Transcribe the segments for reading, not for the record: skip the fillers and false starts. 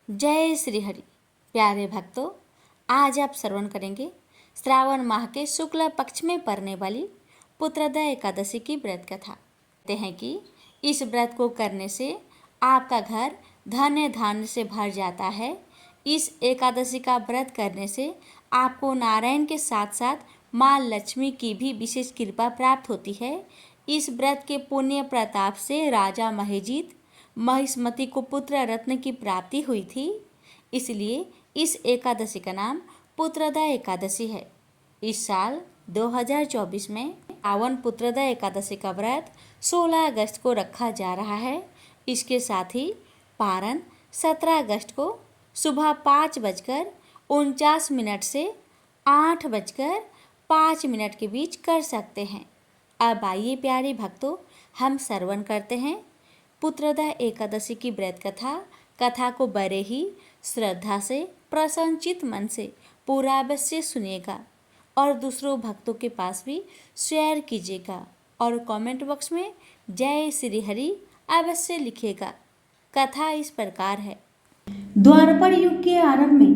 जय श्री हरि। प्यारे भक्तों, आज आप श्रवण करेंगे श्रावण माह के शुक्ल पक्ष में पड़ने वाली पुत्रदा एकादशी की व्रत कथा। कहते हैं कि इस व्रत को करने से आपका घर धन्य धान्य से भर जाता है। इस एकादशी का व्रत करने से आपको नारायण के साथ साथ माँ लक्ष्मी की भी विशेष कृपा प्राप्त होती है। इस व्रत के पुण्य प्रताप से राजा महिष्मति को पुत्र रत्न की प्राप्ति हुई थी, इसलिए इस एकादशी का नाम पुत्रदा एकादशी है। इस साल 2024 में श्रावण पुत्रदा एकादशी का व्रत 16 अगस्त को रखा जा रहा है। इसके साथ ही पारण 17 अगस्त को सुबह 5:49 से 8:05 के बीच कर सकते हैं। अब आइए प्यारे भक्तों, हम श्रवण करते हैं पुत्रदा एकादशी की व्रत कथा को बड़े ही श्रद्धा से प्रसन्नचित मन से पूरा अवश्य सुनिएगा और दूसरों भक्तों के पास भी शेयर कीजिएगा और कमेंट बॉक्स में जय श्री हरि अवश्य लिखिएगा। कथा इस प्रकार है। द्वापर युग के आरंभ में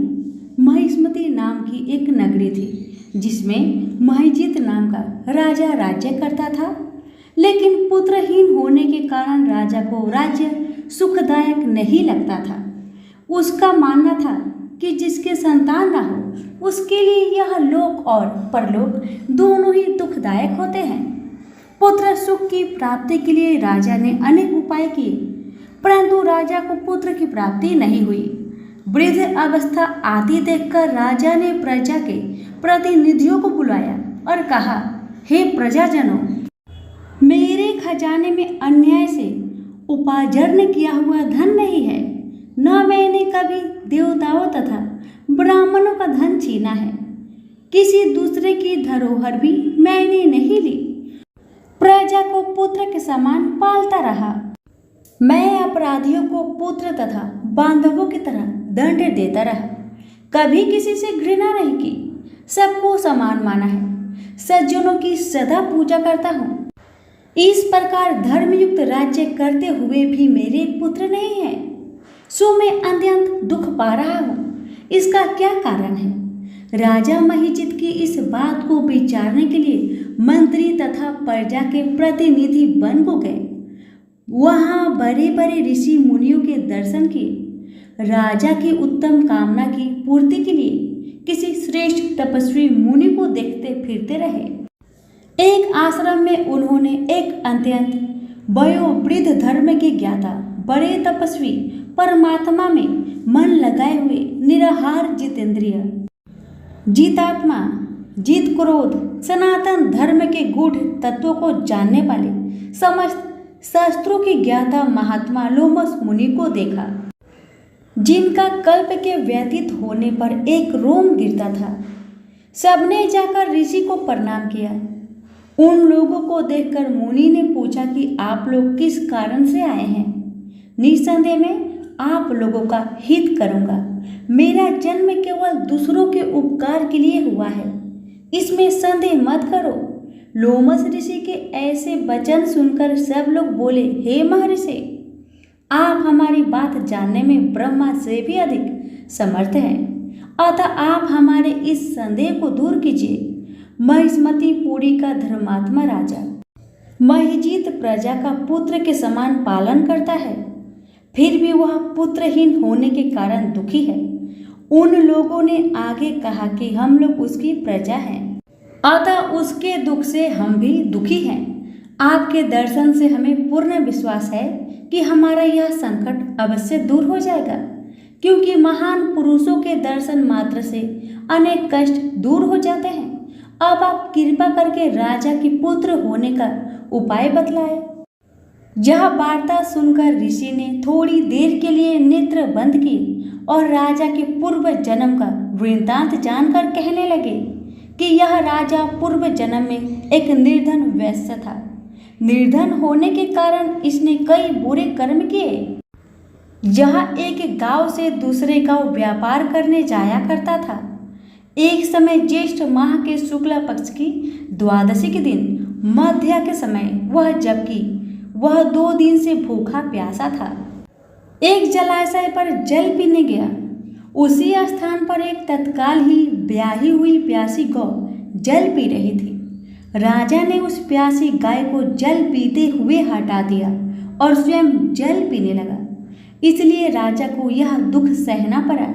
महिष्मति नाम की एक नगरी थी, जिसमें महिजीत नाम का राजा राज्य करता था। लेकिन पुत्रहीन होने के कारण राजा को राज्य सुखदायक नहीं लगता था। उसका मानना था कि जिसके संतान न हो उसके लिए यह लोक और परलोक दोनों ही दुखदायक होते हैं। पुत्र सुख की प्राप्ति के लिए राजा ने अनेक उपाय किए, परंतु राजा को पुत्र की प्राप्ति नहीं हुई। वृद्ध अवस्था आदि देखकर राजा ने प्रजा के प्रतिनिधियों को बुलाया और कहा, हे प्रजाजनों, मेरे खजाने में अन्याय से उपार्जन किया हुआ धन नहीं है। न मैंने कभी देवताओं तथा ब्राह्मणों का धन छीना है। किसी दूसरे की धरोहर भी मैंने नहीं ली। प्रजा को पुत्र के समान पालता रहा। मैं अपराधियों को पुत्र तथा बांधवों की तरह दंड देता रहा। कभी किसी से घृणा नहीं की, सबको समान माना है। सज्जनों की सदा पूजा करता हूँ। इस प्रकार धर्मयुक्त राज्य करते हुए भी मेरे पुत्र नहीं है, सो मैं अत्यंत दुख पा रहा हूँ। इसका क्या कारण है? राजा महिजीत की इस बात को विचारने के लिए मंत्री तथा प्रजा के प्रतिनिधि वन को गए। वहाँ बड़े बड़े ऋषि मुनियों के दर्शन किए। राजा की उत्तम कामना की पूर्ति के लिए किसी श्रेष्ठ तपस्वी मुनि को देखते फिरते रहे। एक आश्रम में उन्होंने एक अत्यंत वयोवृद्ध धर्म के ज्ञाता बड़े तपस्वी परमात्मा में मन लगाए हुए निराहार जितेंद्रिय जितात्मा जित क्रोध सनातन धर्म के गूढ़ तत्वों को जानने वाले समस्त शास्त्रों के ज्ञाता महात्मा लोमस मुनि को देखा, जिनका कल्प के व्यतीत होने पर एक रोम गिरता था। सबने जाकर ऋषि को प्रणाम किया। उन लोगों को देखकर मुनि ने पूछा कि आप लोग किस कारण से आए हैं? निस्संदेह मैं आप लोगों का हित करूंगा। मेरा जन्म केवल दूसरों के उपकार के लिए हुआ है, इसमें संदेह मत करो। लोमस ऋषि के ऐसे वचन सुनकर सब लोग बोले, हे महर्षि, आप हमारी बात जानने में ब्रह्मा से भी अधिक समर्थ हैं, अतः आप हमारे इस संदेह को दूर कीजिए। महिष्मति पुरी का धर्मात्मा राजा महिजीत प्रजा का पुत्र के समान पालन करता है, फिर भी वह पुत्रहीन होने के कारण दुखी है। उन लोगों ने आगे कहा कि हम लोग उसकी प्रजा हैं, अतः उसके दुख से हम भी दुखी हैं। आपके दर्शन से हमें पूर्ण विश्वास है कि हमारा यह संकट अवश्य दूर हो जाएगा, क्योंकि महान पुरुषों के दर्शन मात्र से अनेक कष्ट दूर हो जाते हैं। अब आप कृपा करके राजा की पुत्र होने का उपाय बतलाए। यह वार्ता सुनकर ऋषि ने थोड़ी देर के लिए नेत्र बंद किए और राजा के पूर्व जन्म का वृत्तांत जानकर कहने लगे कि यह राजा पूर्व जन्म में एक निर्धन वैश्य था। निर्धन होने के कारण इसने कई बुरे कर्म किए। यह एक गांव से दूसरे गांव व्यापार करने जाया करता था। एक समय ज्येष्ठ माह के शुक्ल पक्ष की द्वादशी के दिन मध्य के समय जबकि वह 2 दिन से भूखा प्यासा था, एक जलाशय पर जल पीने गया। उसी स्थान पर एक तत्काल ही ब्याही हुई प्यासी गौ जल पी रही थी। राजा ने उस प्यासी गाय को जल पीते हुए हटा दिया और स्वयं जल पीने लगा। इसलिए राजा को यह दुख सहना पड़ा।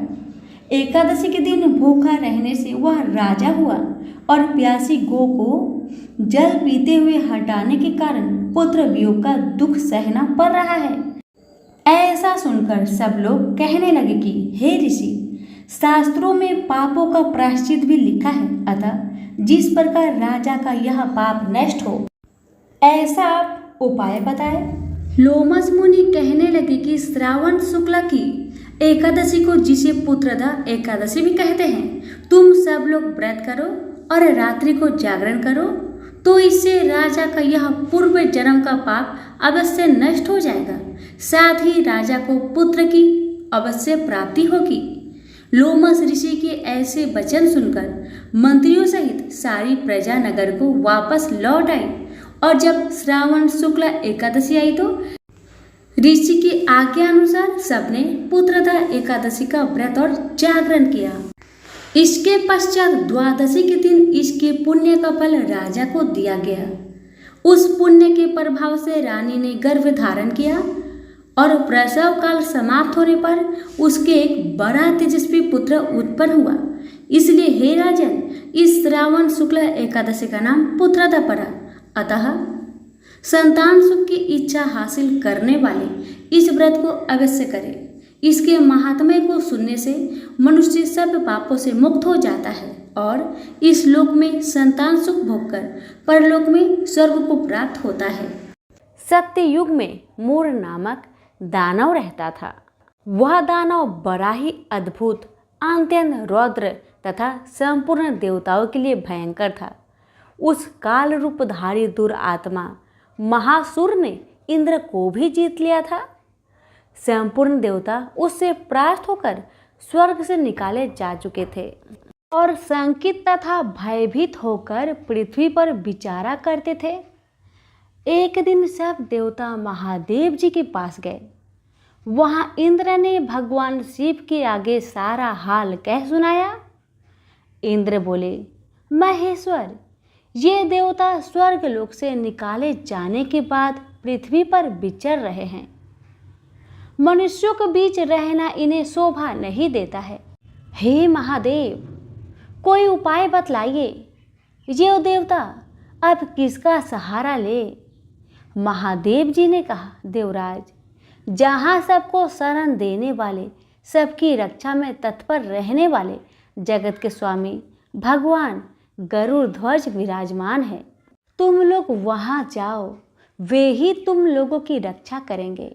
एकादशी के दिन भूखा रहने से वह राजा हुआ और प्यासी गौ को जल पीते हुए हटाने के कारण पुत्र वियोग का दुख सहना पड़ रहा है। ऐसा सुनकर सब लोग कहने लगे कि हे ऋषि, शास्त्रों में पापों का प्रायश्चित भी लिखा है, अतः जिस प्रकार राजा का यह पाप नष्ट हो ऐसा आप उपाय बताए। लोमस मुनि कहने लगे कि श्रावण शुक्ल की एकादशी को, जिसे पुत्रदा एकादशी भी कहते हैं, तुम सब लोग व्रत करो और रात्रि को जागरण करो, तो इससे राजा का यह पूर्व जन्म का पाप अवश्य नष्ट हो जाएगा। साथ ही राजा को पुत्र की अवश्य प्राप्ति होगी। लोमस ऋषि के ऐसे वचन सुनकर मंत्रियों सहित सारी प्रजा नगर को वापस लौट आई और जब श्रावण शुक्ल एकादशी आई तो ऋषि की आज्ञा अनुसार सबने पुत्रदा एकादशी का व्रत और जागरण किया। इसके पश्चात द्वादशी के दिन इसके पुण्य का फल राजा को दिया गया। उस पुण्य के प्रभाव से रानी ने गर्भ धारण किया और प्रसव काल समाप्त होने पर उसके एक बड़ा तेजस्वी पुत्र उत्पन्न हुआ। इसलिए हे राजन, इस श्रावण शुक्ल एकादशी का नाम पुत्रदा पड़ा। अतः संतान सुख की इच्छा हासिल करने वाले इस व्रत को अवश्य करें। इसके महात्म्य को सुनने से मनुष्य सब पापों से मुक्त हो जाता है और इस लोक में संतान सुख भोगकर परलोक में स्वर्ग को प्राप्त होता है। सत्य युग में मूर नामक दानव रहता था। वह दानव बड़ा ही अद्भुत, अत्यंत रौद्र तथा संपूर्ण देवताओं के लिए भयंकर था। उस काल रूपधारी दुरात्मा महासुर ने इंद्र को भी जीत लिया था। संपूर्ण देवता उससे परास्त होकर स्वर्ग से निकाले जा चुके थे और शंकित तथा भयभीत होकर पृथ्वी पर विचारा करते थे। एक दिन सब देवता महादेव जी के पास गए। वहां इंद्र ने भगवान शिव के आगे सारा हाल कह सुनाया। इंद्र बोले, महेश्वर, ये देवता स्वर्ग लोक से निकाले जाने के बाद पृथ्वी पर विचर रहे हैं। मनुष्यों के बीच रहना इन्हें शोभा नहीं देता है। हे महादेव, कोई उपाय बतलाइए। ये देवता अब किसका सहारा ले? महादेव जी ने कहा, देवराज, जहाँ सबको शरण देने वाले, सबकी रक्षा में तत्पर रहने वाले जगत के स्वामी भगवान गरुड़ ध्वज विराजमान है, तुम लोग वहाँ जाओ, वे ही तुम लोगों की रक्षा करेंगे।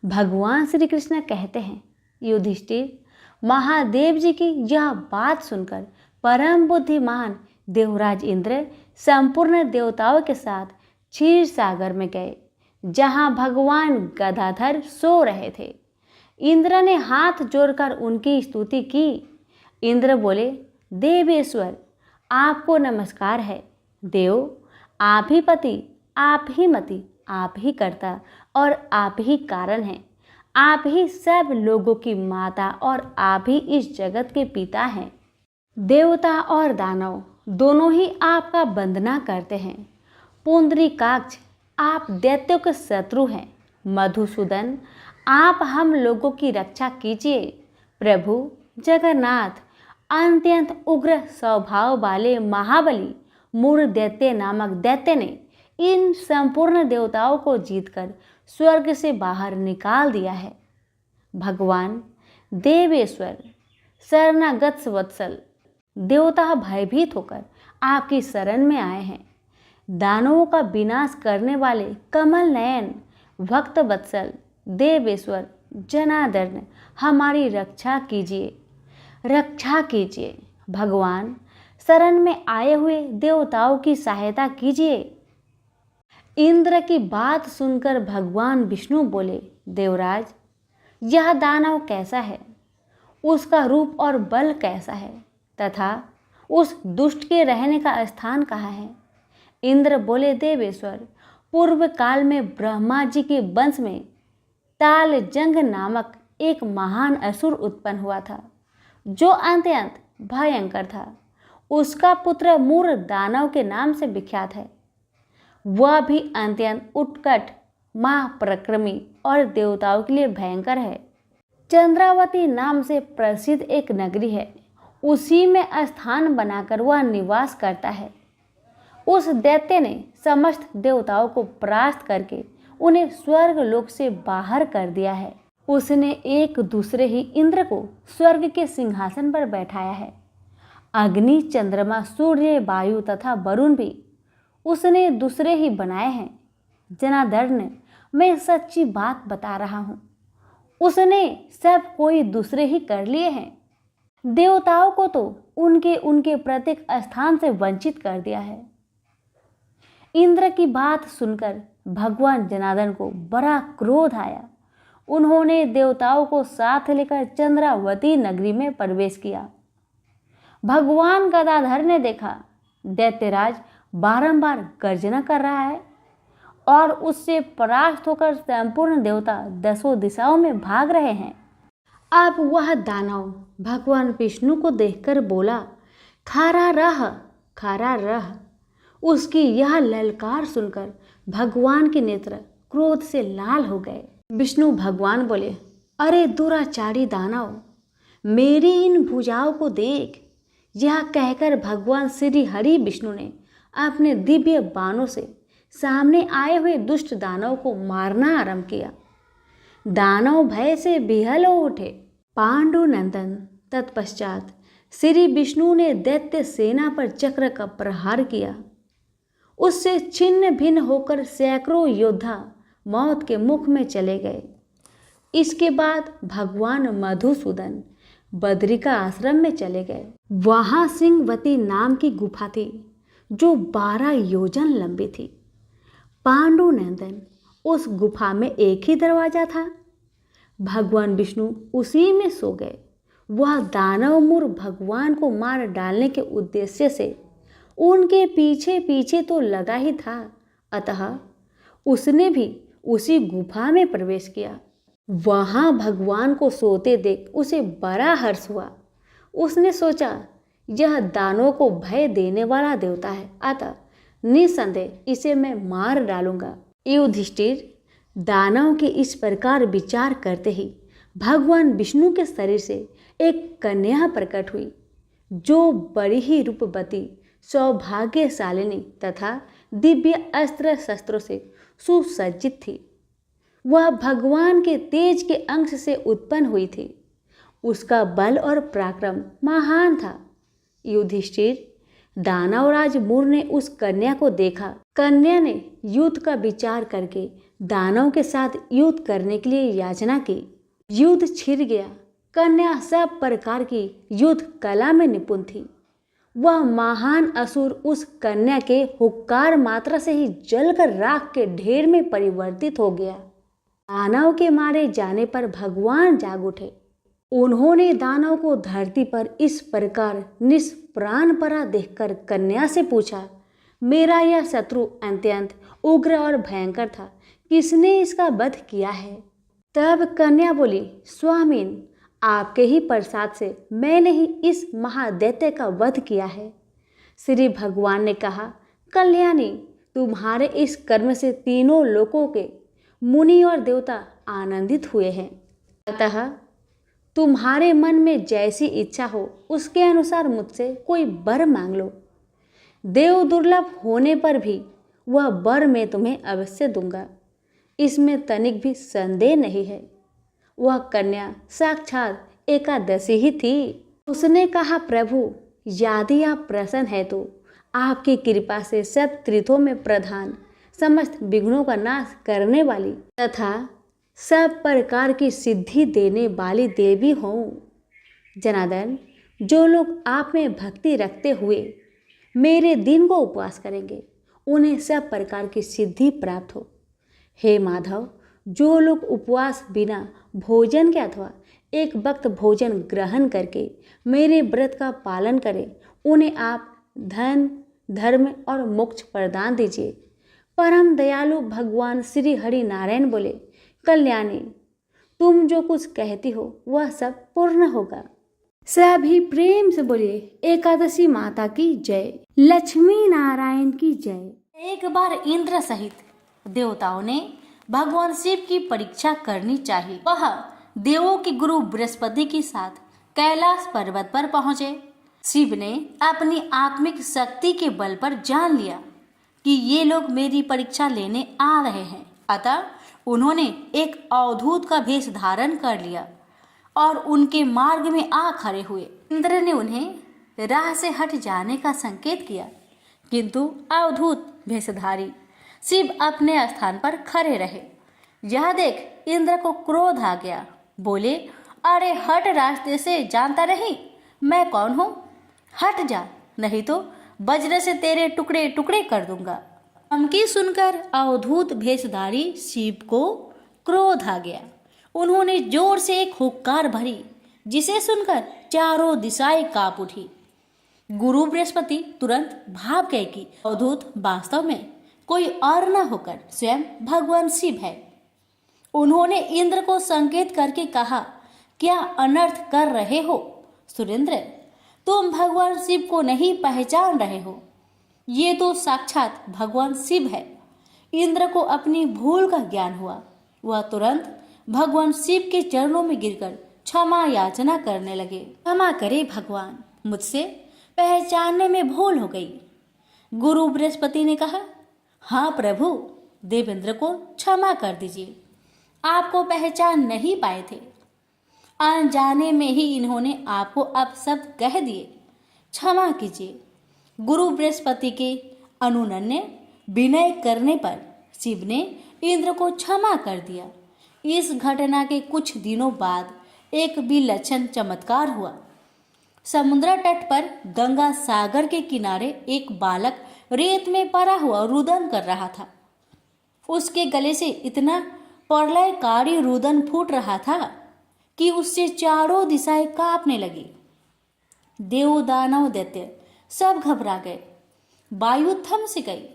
भगवान श्री कृष्ण कहते हैं, युधिष्ठिर, महादेव जी की यह बात सुनकर परम बुद्धिमान देवराज इंद्र संपूर्ण देवताओं के साथ क्षीर सागर में गए, जहाँ भगवान गदाधर सो रहे थे। इंद्र ने हाथ जोड़कर उनकी स्तुति की। इंद्र बोले, देवेश्वर, आपको नमस्कार है। देव, आप ही पति, आप ही मति, आप ही कर्ता और आप ही कारण हैं। आप ही सब लोगों की माता और आप ही इस जगत के पिता हैं। देवता और दानव दोनों ही आपका वंदना करते हैं। पुंडरीकाक्ष, आप दैत्यों के शत्रु हैं। मधुसूदन, आप हम लोगों की रक्षा कीजिए। प्रभु जगन्नाथ, अत्यंत उग्र स्वभाव वाले महाबली मूढ़ दैत्य नामक दैत्य ने इन संपूर्ण देवताओं को जीतकर स्वर्ग से बाहर निकाल दिया है। भगवान देवेश्वर, शरणागत वत्सल, देवता भयभीत होकर आपकी शरण में आए हैं। दानवों का विनाश करने वाले कमल नयन भक्त वत्सल देवेश्वर जनार्दन, हमारी रक्षा कीजिए, रक्षा कीजिए। भगवान, शरण में आए हुए देवताओं की सहायता कीजिए। इंद्र की बात सुनकर भगवान विष्णु बोले, देवराज, यह दानव कैसा है? उसका रूप और बल कैसा है तथा उस दुष्ट के रहने का स्थान कहाँ है? इंद्र बोले, देवेश्वर, पूर्व काल में ब्रह्मा जी के वंश में कालजंग नामक एक महान असुर उत्पन्न हुआ था जो अत्यंत भयंकर था। उसका पुत्र मूर दानव के नाम से विख्यात है। वह भी अत्यंत उत्कट, महापराक्रमी और देवताओं के लिए भयंकर है। चंद्रावती नाम से प्रसिद्ध एक नगरी है, उसी में स्थान बनाकर वह निवास करता है। उस दैत्य ने समस्त देवताओं को परास्त करके उन्हें स्वर्ग लोक से बाहर कर दिया है। उसने एक दूसरे ही इंद्र को स्वर्ग के सिंहासन पर बैठाया है। अग्नि, चंद्रमा, सूर्य, वायु तथा वरुण भी उसने दूसरे ही बनाए हैं। जनार्दन, मैं सच्ची बात बता रहा हूँ, उसने सब कोई दूसरे ही कर लिए हैं। देवताओं को तो उनके उनके प्रत्येक स्थान से वंचित कर दिया है। इंद्र की बात सुनकर भगवान जनार्दन को बड़ा क्रोध आया। उन्होंने देवताओं को साथ लेकर चंद्रावती नगरी में प्रवेश किया। भगवान गदाधर ने देखा दैत्यराज बारंबार गर्जना कर रहा है और उससे परास्त होकर संपूर्ण देवता दसों दिशाओं में भाग रहे हैं। अब वह दानव भगवान विष्णु को देखकर बोला, खड़ा रह, खड़ा रह। उसकी यह ललकार सुनकर भगवान के नेत्र क्रोध से लाल हो गए। विष्णु भगवान बोले, अरे दुराचारी दानव, मेरी इन भुजाओं को देख। यह कहकर भगवान श्री हरि विष्णु ने अपने दिव्य बाणों से सामने आए हुए दुष्ट दानव को मारना आरंभ किया। दानव भय से विहल हो उठे। पांडुनंदन तत्पश्चात श्री विष्णु ने दैत्य सेना पर चक्र का प्रहार किया। उससे छिन्न भिन्न होकर सैकड़ों योद्धा मौत के मुख में चले गए। इसके बाद भगवान मधुसूदन बद्रिका आश्रम में चले गए। वहां सिंहवती नाम की गुफा थी जो 12 योजन लंबी थी। पांडुनंदन, उस गुफा में एक ही दरवाजा था। भगवान विष्णु उसी में सो गए। वह दानव मूर भगवान को मार डालने के उद्देश्य से उनके पीछे पीछे तो लगा ही था, अतः उसने भी उसी गुफा में प्रवेश किया। वहां भगवान को सोते देख उसे बड़ा हर्ष हुआ। उसने सोचा, यह दानों को भय देने वाला देवता है, अतः निसंदेह इसे मैं मार डालूंगा। युधिष्ठिर, दानव के इस प्रकार विचार करते ही भगवान विष्णु के शरीर से एक कन्या प्रकट हुई जो बड़ी ही रूपवती, सौभाग्यशालिनी तथा दिव्य अस्त्र शस्त्रों से सुसज्जित थी। वह भगवान के तेज के अंश से उत्पन्न हुई थी। उसका बल और पराक्रम महान था। युधिष्ठिर, दानवराज मूर ने उस कन्या को देखा। कन्या ने युद्ध का विचार करके दानव के साथ युद्ध करने के लिए याचना की। युद्ध छिड़ गया। कन्या सब प्रकार की युद्ध कला में निपुण थी। वह महान असुर उस कन्या के हुक्कार मात्रा से ही जलकर राख के ढेर में परिवर्तित हो गया। दानव के मारे जाने पर भगवान जाग उठे। उन्होंने दानव को धरती पर इस प्रकार निष्प्राण पड़ा देखकर कन्या से पूछा, मेरा यह शत्रु अत्यंत उग्र और भयंकर था, किसने इसका वध किया है? तब कन्या बोली, स्वामीन, आपके ही प्रसाद से मैंने ही इस महादैत्य का वध किया है। श्री भगवान ने कहा, कल्याणी, तुम्हारे इस कर्म से तीनों लोकों के मुनि और देवता आनंदित हुए हैं। अतः तुम्हारे मन में जैसी इच्छा हो उसके अनुसार मुझसे कोई वर मांग लो। देव दुर्लभ होने पर भी वह वर मैं तुम्हें अवश्य दूंगा, इसमें तनिक भी संदेह नहीं है। वह कन्या साक्षात एकादशी ही थी। उसने कहा, प्रभु, यदि आप प्रसन्न है तो आपकी कृपा से सब तीर्थों में प्रधान, समस्त विघ्नों का नाश करने वाली तथा सब प्रकार की सिद्धि देने वाली देवी हों। जनार्दन, जो लोग आप में भक्ति रखते हुए मेरे दिन को उपवास करेंगे उन्हें सब प्रकार की सिद्धि प्राप्त हो। हे माधव, जो लोग उपवास बिना भोजन के अथवा एक वक्त भोजन ग्रहण करके मेरे व्रत का पालन करें, उन्हें आप धन, धर्म और मोक्ष प्रदान दीजिए। परम दयालु भगवान श्री हरि नारायण बोले, कल्याणी, तुम जो कुछ कहती हो वह सब पूर्ण होगा। सभी प्रेम से बोलिए एकादशी माता की जय, लक्ष्मी नारायण की जय। एक बार इंद्र सहित देवताओं ने भगवान शिव की परीक्षा करनी चाहिए। वह देवों के गुरु बृहस्पति के साथ कैलाश पर्वत पर पहुंचे। शिव ने अपनी आत्मिक शक्ति के बल पर जान लिया कि ये लोग मेरी परीक्षा लेने आ रहे हैं, अतः उन्होंने एक अवधूत का भेष धारण कर लिया और उनके मार्ग में आ खड़े हुए। इंद्र ने उन्हें राह से हट जाने का संकेत किया, किंतु अवधूत भेषधारी शिव अपने स्थान पर खड़े रहे। यह देख इंद्र को क्रोध आ गया। बोले, अरे हट रास्ते से, जानता नहीं मैं कौन हूँ? हट जा, नहीं तो वज्र से तेरे टुकड़े टुकड़े कर दूंगा। धमकी सुनकर अवधूत भेषधारी शिव को क्रोध आ गया। उन्होंने जोर से एक हुक्कार भरी, जिसे सुनकर चारों दिशाएं कांप उठी। गुरु बृहस्पति तुरंत भाप गए कि अवधूत वास्तव में कोई और न होकर स्वयं भगवान शिव है। उन्होंने इंद्र को संकेत करके कहा, क्या अनर्थ कर रहे हो सुरेंद्र? तुम भगवान शिव को नहीं पहचान रहे हो, ये तो साक्षात भगवान शिव है। इंद्र को अपनी भूल का ज्ञान हुआ। वह तुरंत भगवान शिव के चरणों में गिरकर क्षमा याचना करने लगे। क्षमा करे भगवान, मुझसे पहचानने में भूल हो गई। गुरु बृहस्पति ने कहा, हाँ प्रभु, देवेंद्र को क्षमा कर दीजिए, आपको पहचान नहीं पाए थे। अनजाने में ही इन्होंने आपको अब सब कह दिए, क्षमा कीजिए। गुरु बृहस्पति के अनुनय विनय करने पर शिव ने इंद्र को क्षमा कर दिया। इस घटना के कुछ दिनों बाद एक विलक्षण चमत्कार हुआ। समुद्र तट पर गंगा सागर के किनारे एक बालक रेत में पड़ा हुआ रुदन कर रहा था। उसके गले से इतना प्रलयकारी रुदन फूट रहा था कि उससे चारों दिशाएं कांपने लगी। देव दानव दैत्य सब घबरा गए, वायु थम सी गई।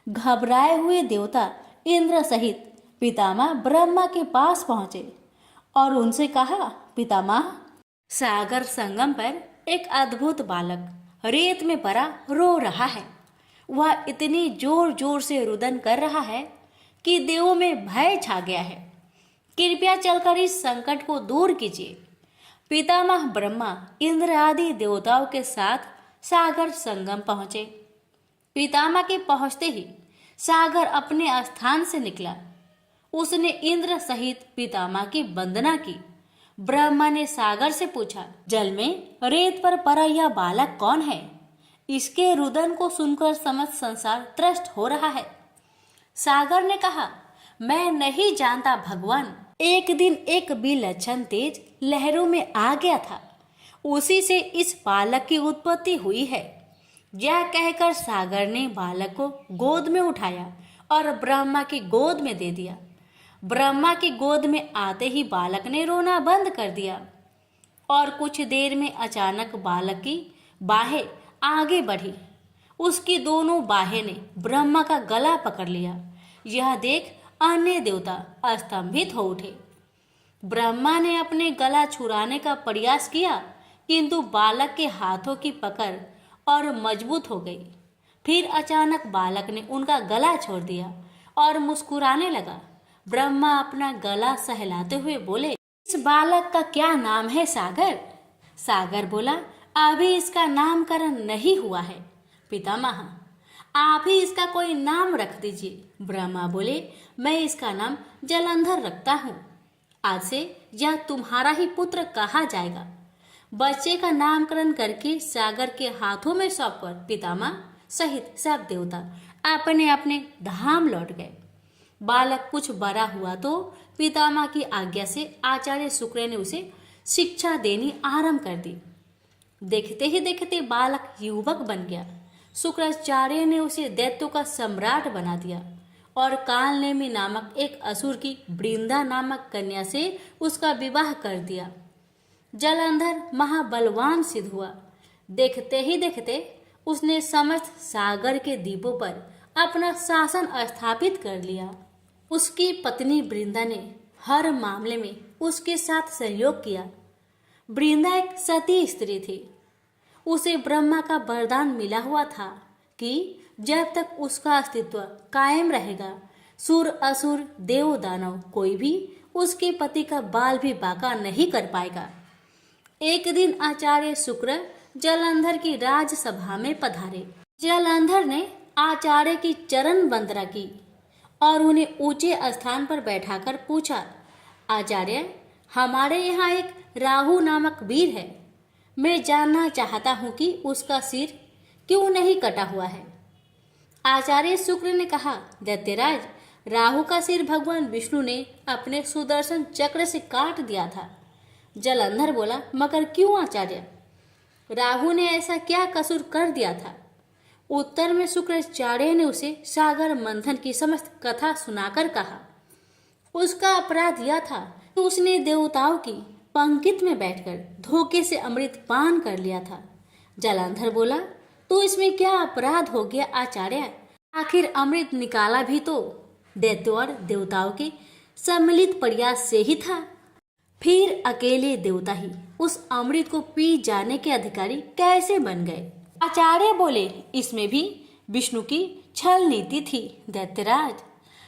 घबराए हुए देवता इंद्र सहित पितामह ब्रह्मा के पास पहुंचे और उनसे कहा, पितामह, सागर संगम पर एक अद्भुत बालक रेत में पड़ा रो रहा है। वह इतनी जोर जोर से रुदन कर रहा है कि देवों में भय छा गया है। कृपया चलकर इस संकट को दूर कीजिए। पितामह ब्रह्मा इंद्र आदि देवताओं के साथ सागर संगम पहुंचे। पितामह के पहुंचते ही सागर अपने स्थान से निकला। उसने इंद्र सहित पितामह की वंदना की। ब्रह्मा ने सागर से पूछा, जल में रेत पर पड़ा यह बालक कौन है? इसके रुदन को सुनकर समस्त संसार त्रस्त हो रहा है। सागर ने कहा, मैं नहीं जानता भगवान। एक दिन एक विलक्षण तेज लहरों में आ गया था, उसी से इस बालक की उत्पत्ति हुई है। यह कहकर सागर ने बालक को गोद में उठाया और ब्रह्मा की गोद में दे दिया। ब्रह्मा की गोद में आते ही बालक ने रोना बंद कर दिया और कुछ देर में अचानक बालक की बाहें आगे बढ़ी। उसकी दोनों बाहें ने ब्रह्मा का गला पकड़ लिया। यह देख अन्य देवता स्तंभित हो उठे। ब्रह्मा ने अपने गला छुड़ाने का प्रयास किया, किंतु बालक के हाथों की पकड़ और मजबूत हो गई। फिर अचानक बालक ने उनका गला छोड़ दिया और मुस्कुराने लगा। ब्रह्मा अपना गला सहलाते हुए बोले, इस बालक का क्या नाम है सागर? सागर बोला, अभी इसका नामकरण नहीं हुआ है पितामह, आप ही इसका कोई नाम रख दीजिए। ब्रह्मा बोले, मैं इसका नाम जलंधर रखता हूँ। आज से यह तुम्हारा ही पुत्र कहा जाएगा। बच्चे का नामकरण करके सागर के हाथों में सौंपकर पितामह सहित सब देवता अपने अपने धाम लौट गए। बालक कुछ बड़ा हुआ तो पितामह की आज्ञा से आचार्य शुक्र ने उसे शिक्षा देनी आरंभ कर दी। देखते ही देखते बालक युवक बन गया। शुक्राचार्य ने उसे दैत्यों का सम्राट बना दिया और कालनेमी नामक एक असुर की वृंदा नामक कन्या से उसका विवाह कर दिया। जलंधर महाबलवान सिद्ध हुआ। देखते ही देखते उसने समस्त सागर के द्वीपों पर अपना शासन स्थापित कर लिया। उसकी पत्नी वृंदा ने हर मामले में उसके साथ सहयोग किया। वृंदा एक सती स्त्री थी। उसे ब्रह्मा का वरदान मिला हुआ था कि जब तक उसका अस्तित्व कायम रहेगा, सुर असुर देव दानव कोई भी उसके पति का बाल भी बांका नहीं कर पाएगा। एक दिन आचार्य शुक्र जलंधर की राजसभा में पधारे। जलंधर ने आचार्य की चरण वंदना की और उन्हें ऊंचे स्थान पर बैठाकर पूछा, आचार्य, हमारे यहाँ एक राहु नामक वीर है। मैं जानना चाहता हूँ कि उसका सिर क्यों नहीं कटा हुआ है। आचार्य शुक्र ने कहा, दैत्यराज, राहु का सिर भगवान विष्णु ने अपने सुदर्शन चक्र से काट दिया था। जलंधर बोला, मगर क्यों आचार्य? राहु ने ऐसा क्या कसूर कर दिया था? उत्तर में शुक्राचार्य ने उसे सागर मंथन की समस्त कथा सुनाकर कहा, उसका अपराध यह था कि उसने देवताओं की पंक्ति में बैठकर धोखे से अमृत पान कर लिया था। जलंधर बोला, तो इसमें क्या अपराध हो गया आचार्य? आखिर अमृत निकाला भी तो दैत्यों और देवताओं के सम्मिलित प्रयास से ही था। फिर अकेले देवता ही उस अमृत को पी जाने के अधिकारी कैसे बन गए? आचार्य बोले, इसमें भी विष्णु की छल नीति थी दैत्यराज।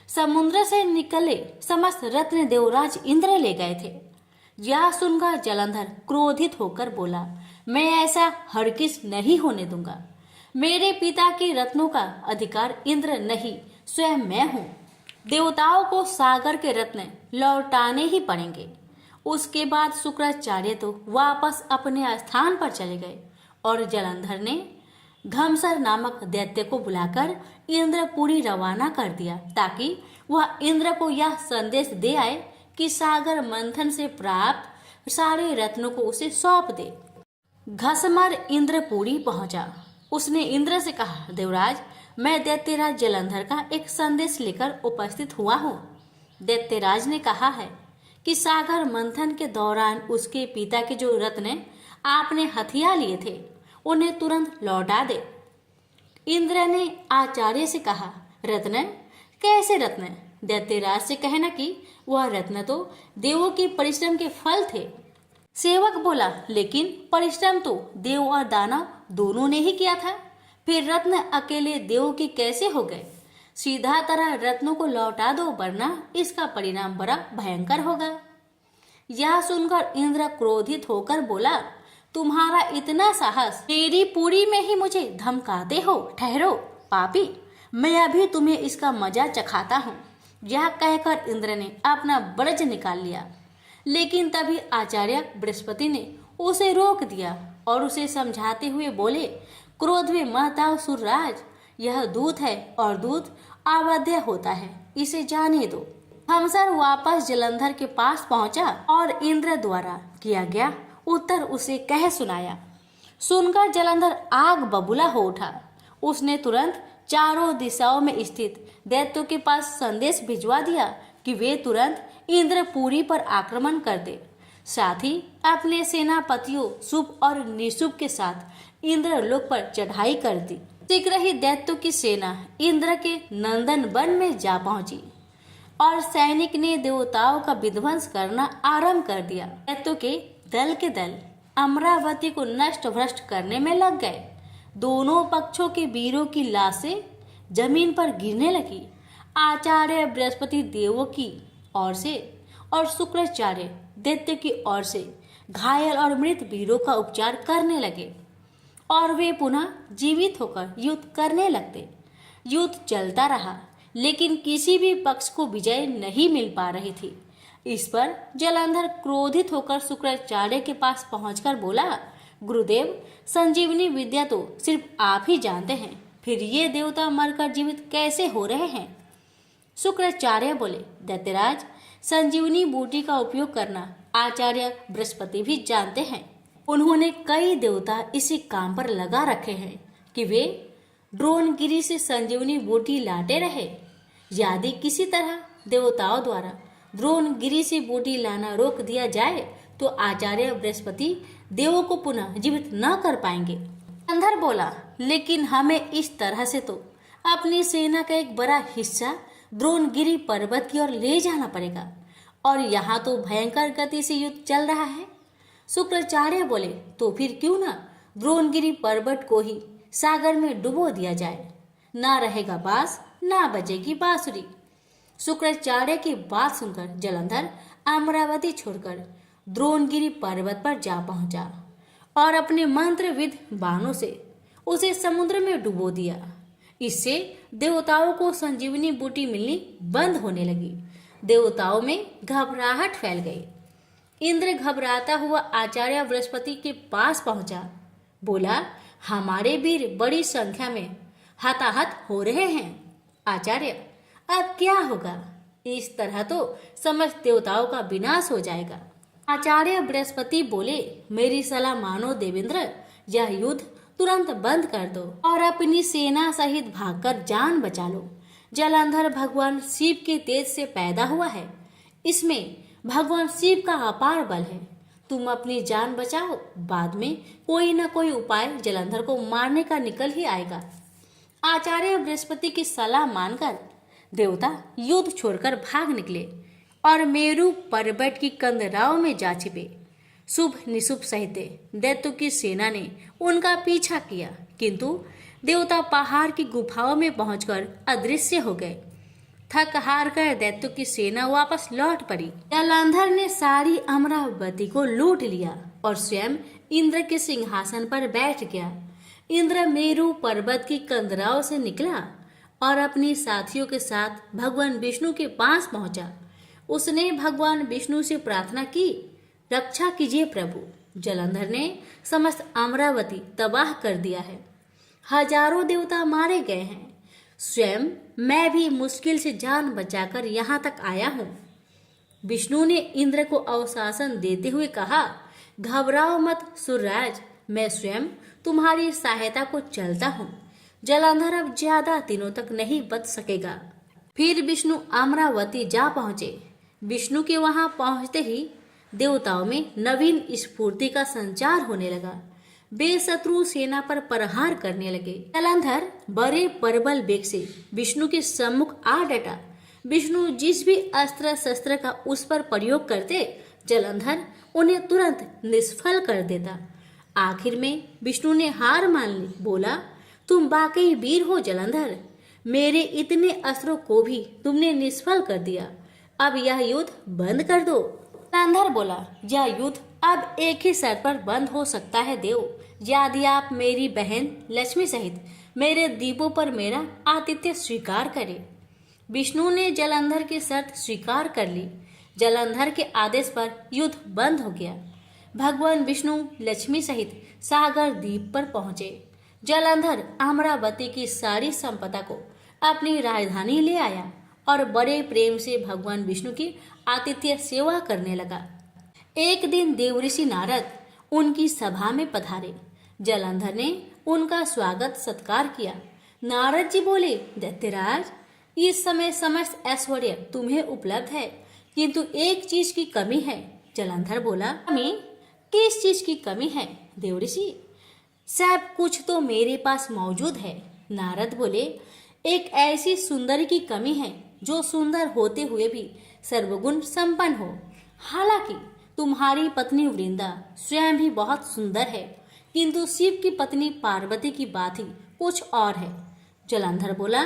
समुद्र से निकले समस्त रत्न देवराज इंद्र ले गए थे। यह सुनकर जलंधर क्रोधित होकर बोला, मैं ऐसा हरगिज नहीं होने दूंगा। मेरे पिता के रत्नों का अधिकार इंद्र नहीं, स्वयं मैं हूँ। देवताओं को सागर के रत्न लौटाने ही पड़ेंगे। उसके बाद शुक्राचार्य तो वापस अपने स्थान पर चले गए और जलंधर ने घमसर नामक दैत्य को बुलाकर इंद्रपुरी रवाना कर दिया ताकि वह इंद्र को यह संदेश दे आए कि सागर मंथन से प्राप्त सारे रत्नों को उसे सौंप दे। घसमर इंद्रपुरी पहुंचा। उसने इंद्र से कहा, देवराज, मैं दैत्यराज जलंधर का एक संदेश लेकर उपस्थित हुआ हूँ। दैत्यराज ने कहा है कि सागर मंथन के दौरान उसके पिता के जो रत्न आपने हथिया लिए थे उन्हें तुरंत लौटा दे। इंद्र ने आचार्य से कहा, रत्न? कैसे रत्न? दैत्यराज से कहना कि वह रत्न तो देवों के परिश्रम के फल थे। सेवक बोला, लेकिन परिश्रम तो देव और दानव दोनों ने ही किया था, फिर रत्न अकेले देव के कैसे हो गए? सीधा तरह रत्नों को लौटा दो, वरना इसका परिणाम बड़ा भयंकर होगा। यह सुनकर इंद्र क्रोधित होकर बोला, तुम्हारा इतना साहस, मेरी पूरी में ही मुझे धमकाते हो? ठहरो पापी, मैं अभी तुम्हें इसका मजा चखाता हूँ। यह कहकर इंद्र ने अपना ब्रज निकाल लिया, लेकिन तभी आचार्य बृहस्पति ने उसे रोक दिया और उसे समझाते हुए बोले, क्रोध में मत आओ सुरराज, यह दूत है और दूत अवध्य होता है, इसे जाने दो। हमसर वापस जलंधर के पास पहुंचा और इंद्र द्वारा किया गया उत्तर उसे कह सुनाया। सुनकर जलंधर आग बबूला हो उठा। उसने तुरंत चारों दिशाओं में स्थित दैत्यों के पास संदेश भिजवा दिया कि वे तुरंत इंद्रपुरी पर आक्रमण कर दे। साथ ही अपने सेनापतियों शुभ और निशुभ के साथ इंद्रलोक पर चढ़ाई कर दी। शीघ्र ही दैत्यों की सेना इंद्र के नंदन वन में जा पहुंची और सैनिक ने देवताओं का विध्वंस करना आरंभ कर दिया। दैत्यों के दल अमरावती को नष्ट भ्रष्ट करने में लग गए। दोनों पक्षों के वीरों की लाशें जमीन पर गिरने लगी। आचार्य बृहस्पति देवों की ओर से और शुक्राचार्य दैत्य की ओर से घायल और मृत वीरों का उपचार करने लगे और वे पुनः जीवित होकर युद्ध करने लगते। युद्ध चलता रहा, लेकिन किसी भी पक्ष को विजय नहीं मिल पा रही थी। इस पर जलंधर क्रोधित होकर शुक्राचार्य के पास पहुंचकर बोला, गुरुदेव, संजीवनी विद्या तो सिर्फ आप ही जानते हैं, फिर ये देवता मरकर जीवित कैसे हो रहे हैं? शुक्राचार्य बोले, दैत्यराज, संजीवनी बूटी का उपयोग करना आचार्य बृहस्पति भी जानते हैं। उन्होंने कई देवता इसी काम पर लगा रखे हैं कि वे ड्रोनगिरी से संजीवनी बूटी लाते रहे। यदि किसी तरह देवताओं द्वारा ड्रोनगिरी से बूटी लाना रोक दिया जाए तो आचार्य बृहस्पति देवों को पुनः जीवित न कर पाएंगे। अंधर बोला, लेकिन हमें इस तरह से तो अपनी सेना का एक बड़ा हिस्सा द्रोणगिरी पर्वत की ओर ले जाना पड़ेगा और यहाँ तो भयंकर गति से युद्ध चल रहा है। शुक्राचार्य बोले, तो फिर क्यों ना द्रोणगिरी पर्वत को ही सागर में डुबो दिया जाए, ना रहेगा बांस ना बजेगी बांसुरी। शुक्राचार्य की बात सुनकर जलंधर अमरावती छोड़कर द्रोणगिरी पर्वत पर जा पहुंचा और अपने मंत्रविद बाणों से उसे समुद्र में डुबो दिया। इससे देवताओं को संजीवनी बूटी मिलनी बंद होने लगी। देवताओं में घबराहट फैल गई। इंद्र घबराता हुआ आचार्य बृहस्पति के पास पहुंचा। बोला, हमारे वीर बड़ी संख्या में हताहत हो रहे हैं। आचार्य, अब क्या होगा? इस तरह तो समस्त देवताओं का विनाश हो जाएगा। आचार्य बृहस्पति बोले, मेरी सलाह मानो देवेंद्र, यह युद्ध तुरंत बंद कर दो और अपनी सेना सहित भागकर जान बचा लो। जलंधर भगवान शिव के तेज से पैदा हुआ है। इसमें भगवान शिव का अपार बल है। तुम अपनी जान बचाओ, बाद में कोई न कोई उपाय जलंधर को मारने का निकल ही आएगा। आचार्य बृहस्पति की सलाह मानकर देवता युद्ध छोड़कर भाग निकले और मेरु पर्वत की कंदराओं में जा छिपे। शुभ निशुभ सहित दैत्यों की सेना ने उनका पीछा किया, किंतु देवता पहाड़ की गुफाओं में पहुंचकर अदृश्य हो गए। थक हार कर दैत्यों की सेना वापस लौट पड़ी। जलंधर ने सारी अमरावती को लूट लिया और स्वयं इंद्र के सिंहासन पर बैठ गया। इंद्र मेरु पर्वत की कंदराओं से निकला और अपनी साथियों के साथ भगवान विष्णु के पास पहुंचा। उसने भगवान विष्णु से प्रार्थना की, रक्षा कीजिए प्रभु, जलंधर ने समस्त अमरावती तबाह कर दिया है। हजारों देवता मारे गए हैं। स्वयं मैं भी मुश्किल से जान बचाकर यहाँ तक आया हूँ। विष्णु ने इंद्र को अवशासन देते हुए कहा, घबराओ मत सूर्यराज, मैं स्वयं तुम्हारी सहायता को चलता हूँ। जलंधर अब ज्यादा दिनों तक नहीं बच सकेगा। फिर विष्णु अमरावती जा पहुंचे। विष्णु के वहां पहुंचते ही देवताओं में नवीन स्फूर्ति का संचार होने लगा। वे शत्रु सेना पर प्रहार करने लगे। जलंधर बड़े प्रबल वेग से विष्णु के सम्मुख आ डटा। विष्णु जिस भी अस्त्र शस्त्र का उस पर प्रयोग करते, जलंधर उन्हें तुरंत निष्फल कर देता। आखिर में विष्णु ने हार मान ली। बोला, तुम वाकई वीर हो जलंधर, मेरे इतने अस्त्रों को भी तुमने निष्फल कर दिया। अब यह युद्ध बंद कर दो। जलंधर बोला, यह युद्ध अब एक ही शर्त पर बंद हो सकता है देव, यदि आप मेरी बहन लक्ष्मी सहित मेरे दीपों पर मेरा आतिथ्य स्वीकार करें। विष्णु ने जलंधर की शर्त स्वीकार कर ली। जलंधर के आदेश पर युद्ध बंद हो गया। भगवान विष्णु लक्ष्मी सहित सागर द्वीप पर पहुंचे। जलंधर अमरावती की सारी संपदा को अपनी राजधानी ले आया और बड़े प्रेम से भगवान विष्णु की आतिथ्य सेवा करने लगा। एक दिन देवऋषि नारद उनकी सभा में पधारे। जलंधर ने उनका स्वागत सत्कार किया। नारद जी बोले, दैत्यराज, इस समय समस्त ऐश्वर्य तुम्हें उपलब्ध है, किंतु एक चीज की कमी है। जलंधर बोला, कमी? किस चीज की कमी है देवऋषि? सब कुछ तो मेरे पास मौजूद है। नारद बोले, एक ऐसी सुंदरी की कमी है जो सुंदर होते हुए भी सर्वगुण संपन्न हो। हालांकि तुम्हारी पत्नी वृंदा स्वयं भी बहुत सुंदर है, किंतु शिव की पत्नी पार्वती की बात ही कुछ और है। जलंधर बोला,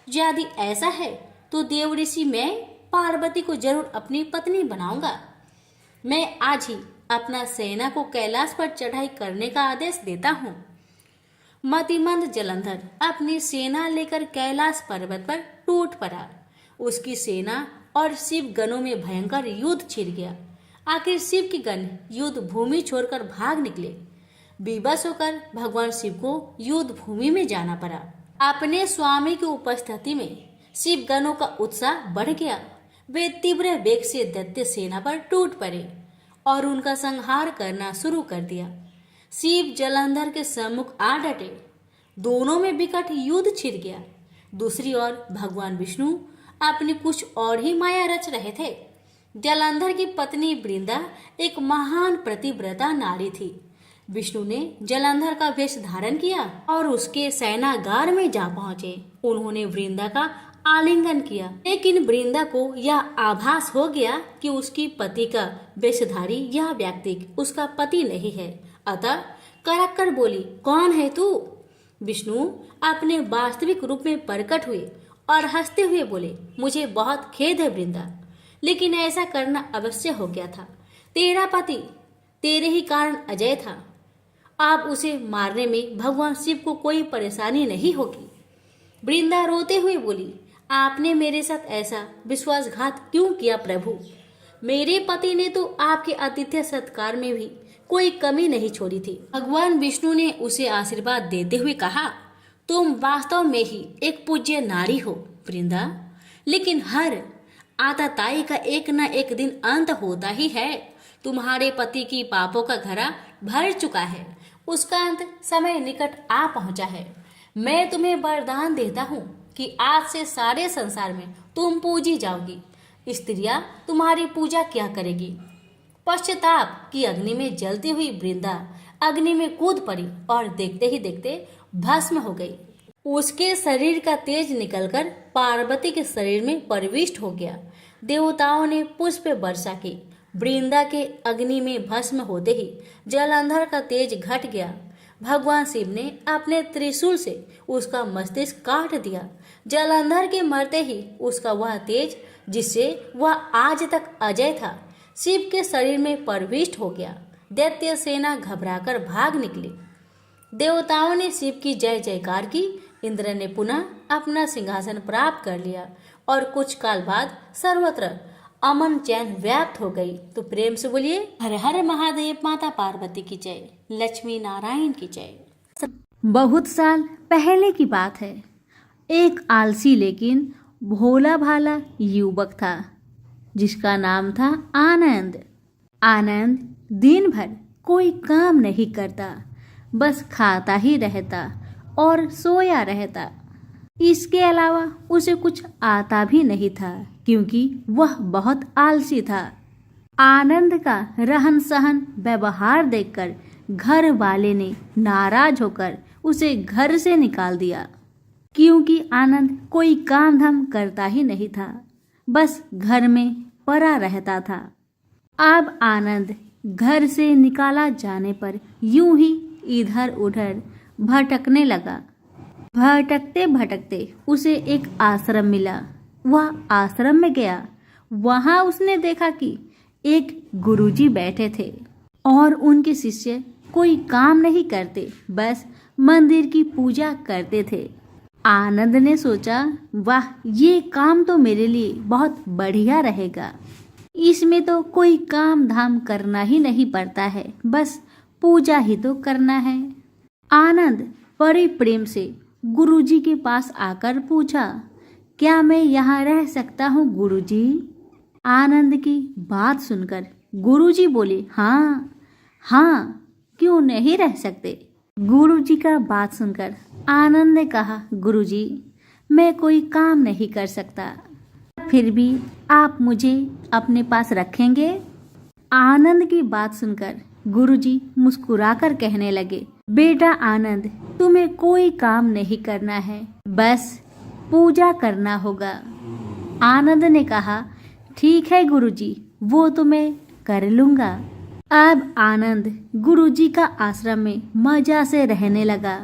यदि ऐसा है तो देवऋषि मैं पार्वती को जरूर अपनी पत्नी बनाऊंगा। मैं आज ही अपना सेना को कैलाश पर चढ़ाई करने का आदेश देता हूँ। मतिमंद जलंधर अपनी सेना लेकर कैलाश पर्वत पर टूट पड़ा। उसकी सेना और शिव गणों में भयंकर युद्ध छिड़ गया। आखिर शिव की गण युद्ध भूमि छोड़कर भाग निकले। विवश होकर भगवान शिव को युद्ध भूमि में जाना पड़ा। अपने स्वामी की उपस्थिति में शिव गणों का उत्साह बढ़ गया। वे तीव्र वेग से दैत्य सेना पर टूट पड़े और उनका संहार करना शुरू कर दिया। शिव जलंधर के सम्मुख आ डटे। दोनों में विकट युद्ध छिड़ गया। दूसरी ओर भगवान विष्णु अपनी कुछ और ही माया रच रहे थे। जलंधर की पत्नी वृंदा एक महान प्रतिव्रता नारी थी। विष्णु ने जलंधर का वेश धारण किया और उसके सेनागार में जा पहुंचे। उन्होंने वृंदा का आलिंगन किया, लेकिन वृंदा को यह आभास हो गया कि उसकी पति का वेशधारी यह व्यक्ति उसका पति नहीं है। अतः कड़क कर बोली, कौन है तू? विष्णु अपने वास्तविक रूप में प्रकट हुए और हंसते हुए बोले, मुझे बहुत खेद है वृंदा, लेकिन ऐसा करना अवश्य हो गया था। तेरा पति तेरे ही कारण अजय था। अब उसे मारने में भगवान शिव को कोई परेशानी नहीं होगी। वृंदा रोते हुए बोली, आपने मेरे साथ ऐसा विश्वासघात क्यों किया प्रभु? मेरे पति ने तो आपके आतिथ्य सत्कार में भी कोई कमी नहीं छोड़ी थी। भगवान विष्णु ने उसे आशीर्वाद देते हुए कहा, तुम वास्तव में ही एक पूज्य नारी हो वृंदा, लेकिन हर आतताई का एक न एक दिन अंत होता ही है। तुम्हारे पति की पापों का घड़ा भर चुका है, उसका अंत समय निकट आ पहुंचा है। मैं तुम्हें वरदान देता हूँ कि आज से सारे संसार में तुम पूजी जाओगी। स्त्रियां तुम्हारी पूजा क्या करेगी? पश्चाताप की अग्नि में जलती हुई वृंदा अग्नि में कूद पड़ी और देखते ही देखते भस्म हो गई। उसके शरीर का तेज निकलकर पार्वती के शरीर में प्रविष्ट हो गया। देवताओं ने पुष्प वर्षा की। वृंदा के अग्नि में भस्म होते ही जलंधर का तेज घट गया। भगवान शिव ने अपने त्रिशूल से उसका मस्तिष्क काट दिया। जलंधर के मरते ही उसका वह तेज जिससे वह आज तक अजय था, शिव के शरीर में प्रविष्ट हो गया। दैत्य सेना घबराकर भाग निकली। देवताओं ने शिव की जय जयकार की। इंद्र ने पुनः अपना सिंहासन प्राप्त कर लिया और कुछ काल बाद सर्वत्र अमन चैन व्याप्त हो गई। तो प्रेम से बोलिए, हर हर महादेव। माता पार्वती की जय, लक्ष्मी नारायण की जय। बहुत साल पहले की बात है। एक आलसी लेकिन भोला भाला युवक था जिसका नाम था आनंद। आनंद दिन भर कोई काम नहीं करता, बस खाता ही रहता और सोया रहता। इसके अलावा उसे कुछ आता भी नहीं था क्योंकि वह बहुत आलसी था। आनंद का रहन सहन व्यवहार देखकर घर वाले ने नाराज होकर उसे घर से निकाल दिया क्योंकि आनंद कोई काम धाम करता ही नहीं था, बस घर में पड़ा रहता था। अब आनंद घर से निकाला जाने पर यूं ही इधर उधर भटकने लगा। भटकते भटकते उसे एक आश्रम मिला। वह आश्रम में गया। वहां उसने देखा कि एक गुरुजी बैठे थे और उनके शिष्य कोई काम नहीं करते, बस मंदिर की पूजा करते थे। आनंद ने सोचा, वाह, ये काम तो मेरे लिए बहुत बढ़िया रहेगा। इसमें तो कोई काम धाम करना ही नहीं पड़ता है, बस पूजा ही तो करना है। आनंद बड़े प्रेम से गुरुजी के पास आकर पूछा, क्या मैं यहाँ रह सकता हूँ गुरुजी? आनंद की बात सुनकर गुरुजी बोले, हाँ हाँ, क्यों नहीं रह सकते। गुरुजी का बात सुनकर आनंद ने कहा, गुरुजी, मैं कोई काम नहीं कर सकता, फिर भी आप मुझे अपने पास रखेंगे? आनंद की बात सुनकर गुरुजी मुस्कुराकर कहने लगे, बेटा आनंद, तुम्हें कोई काम नहीं करना है, बस पूजा करना होगा। आनंद ने कहा, ठीक है गुरुजी, वो तो मैं कर लूंगा। अब आनंद गुरुजी का आश्रम में मजा से रहने लगा।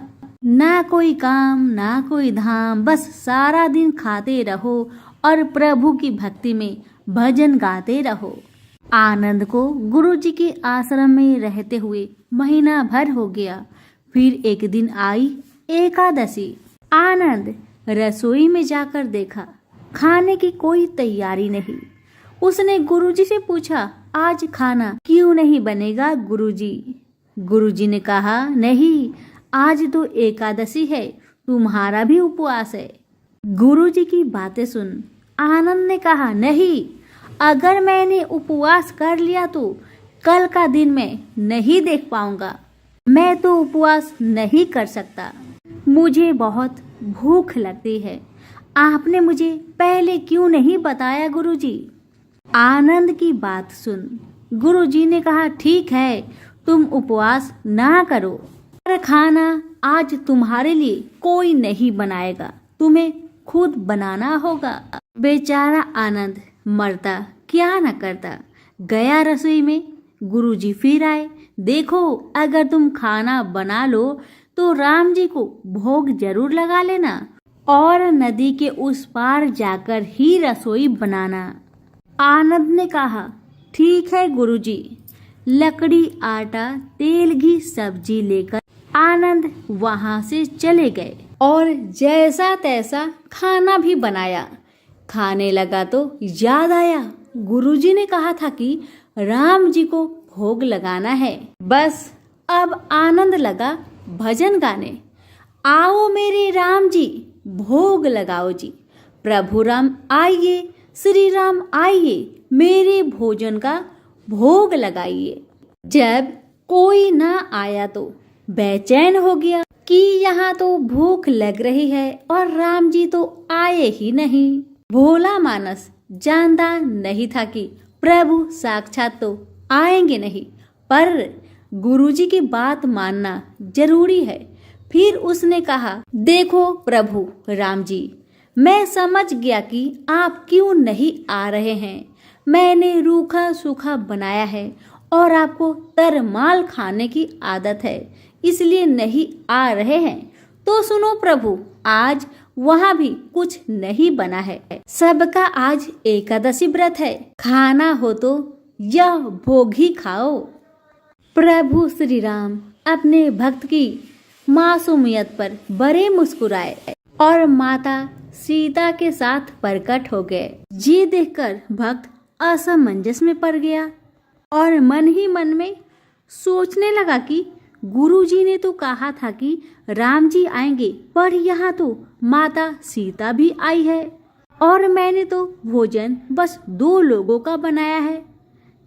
ना कोई काम ना कोई धाम, बस सारा दिन खाते रहो और प्रभु की भक्ति में भजन गाते रहो। आनंद को गुरुजी के आश्रम में रहते हुए महीना भर हो गया। फिर एक दिन आई एकादशी। आनंद रसोई में जाकर देखा, खाने की कोई तैयारी नहीं। उसने गुरुजी से पूछा, आज खाना क्यों नहीं बनेगा गुरुजी? गुरुजी ने कहा, नहीं, आज तो एकादशी है, तुम्हारा भी उपवास है। गुरुजी की बातें सुन आनंद ने कहा, नहीं, अगर मैंने उपवास कर लिया तो कल का दिन मैं नहीं देख पाऊंगा। मैं तो उपवास नहीं कर सकता, मुझे बहुत भूख लगती है। आपने मुझे पहले क्यों नहीं बताया गुरुजी? आनंद की बात सुन गुरुजी ने कहा, ठीक है, तुम उपवास ना करो, पर खाना आज तुम्हारे लिए कोई नहीं बनाएगा, तुम्हें खुद बनाना होगा। बेचारा आनंद मरता क्या न करता। गया रसोई में। गुरुजी फिर आए। देखो, अगर तुम खाना बना लो तो राम जी को भोग जरूर लगा लेना और नदी के उस पार जाकर ही रसोई बनाना। आनंद ने कहा, ठीक है गुरुजी। लकड़ी, आटा, तेल, घी, सब्जी लेकर आनंद वहां से चले गए और जैसा तैसा खाना भी बनाया। खाने लगा तो याद आया, गुरुजी ने कहा था कि राम जी को भोग लगाना है। बस अब आनंद लगा भजन गाने। आओ मेरे राम जी, भोग लगाओ जी। प्रभु राम आइए, श्री राम आइए, मेरे भोजन का भोग लगाइए। जब कोई ना आया तो बेचैन हो गया कि यहाँ तो भूख लग रही है और राम जी तो आए ही नहीं। भोला मानस जानता नहीं था कि प्रभु साक्षात तो आएंगे नहीं, पर गुरुजी की बात मानना जरूरी है। फिर उसने कहा, देखो प्रभु राम जी, मैं समझ गया कि आप क्यों नहीं आ रहे हैं। मैंने रूखा सूखा बनाया है और आपको तरमाल खाने की आदत है, इसलिए नहीं आ रहे हैं। तो सुनो प्रभु, आज वहाँ भी कुछ नहीं बना है। सबका आज एकादशी व्रत है। खाना हो तो यह भोग ही खाओ। प्रभु श्री राम अपने भक्त की मासूमियत पर बड़े मुस्कुराए और माता सीता के साथ प्रकट हो गए। ये देखकर भक्त असमंजस में पड़ गया और मन ही मन में सोचने लगा कि गुरुजी ने तो कहा था कि राम जी आएंगे, पर यहाँ तो माता सीता भी आई है और मैंने तो भोजन बस 2 लोगों का बनाया है।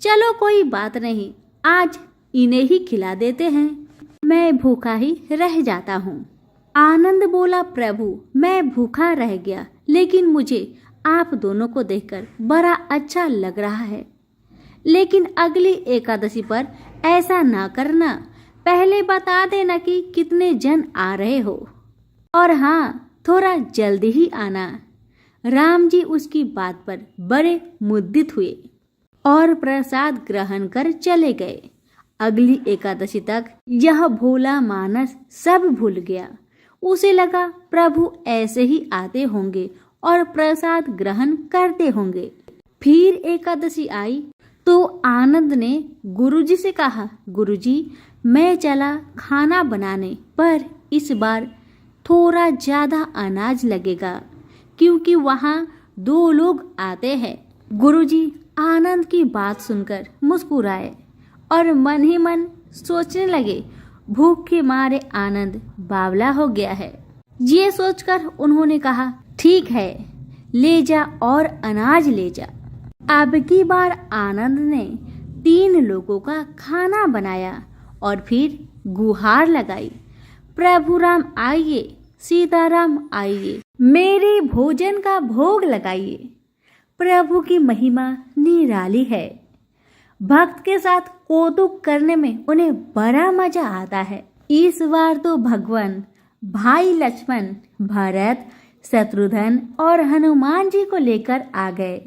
चलो कोई बात नहीं, आज इन्हें ही खिला देते हैं, मैं भूखा ही रह जाता हूँ। आनंद बोला, प्रभु मैं भूखा रह गया, लेकिन मुझे आप दोनों को देखकर बड़ा अच्छा लग रहा है। लेकिन अगली एकादशी पर ऐसा ना करना, पहले बता देना कि कितने जन आ रहे हो, और हाँ, थोड़ा जल्दी ही आना। राम जी उसकी बात पर बड़े मुद्दित हुए और प्रसाद ग्रहण कर चले गए। अगली एकादशी तक यह भोला मानस सब भूल गया। उसे लगा प्रभु ऐसे ही आते होंगे और प्रसाद ग्रहण करते होंगे। फिर एकादशी आई तो आनंद ने गुरुजी से कहा, गुरुजी मैं चला खाना बनाने, पर इस बार थोड़ा ज्यादा अनाज लगेगा क्योंकि वहाँ 2 लोग आते हैं। गुरुजी आनंद की बात सुनकर मुस्कुराए और मन ही मन सोचने लगे, भूख के मारे आनंद बावला हो गया है। ये सोचकर उन्होंने कहा, ठीक है, ले जा और अनाज ले जा। अब की बार आनंद ने 3 लोगों का खाना बनाया और फिर गुहार लगाई, प्रभु राम आइए, सीताराम आइए, मेरे भोजन का भोग लगाइए। प्रभु की महिमा निराली है। भक्त के साथ कौतुक करने में उन्हें बड़ा मजा आता है। इस बार तो भगवान भाई लक्ष्मण, भरत, शत्रुघ्न और हनुमान जी को लेकर आ गए।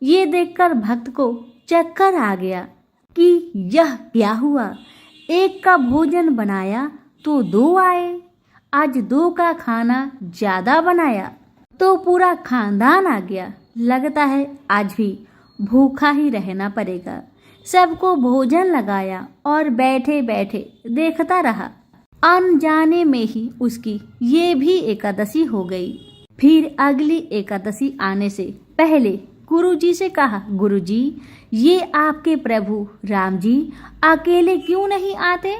ये देखकर भक्त को चक्कर आ गया कि यह क्या हुआ। एक का भोजन बनाया तो 2 आए, आज 2 का खाना ज्यादा बनाया तो पूरा खानदान आ गया। लगता है आज भी भूखा ही रहना पड़ेगा। सबको भोजन लगाया और बैठे बैठे देखता रहा। अनजाने में ही उसकी ये भी एकादशी हो गई। फिर अगली एकादशी आने से पहले गुरुजी से कहा, गुरुजी ये आपके प्रभु राम जी अकेले क्यों नहीं आते?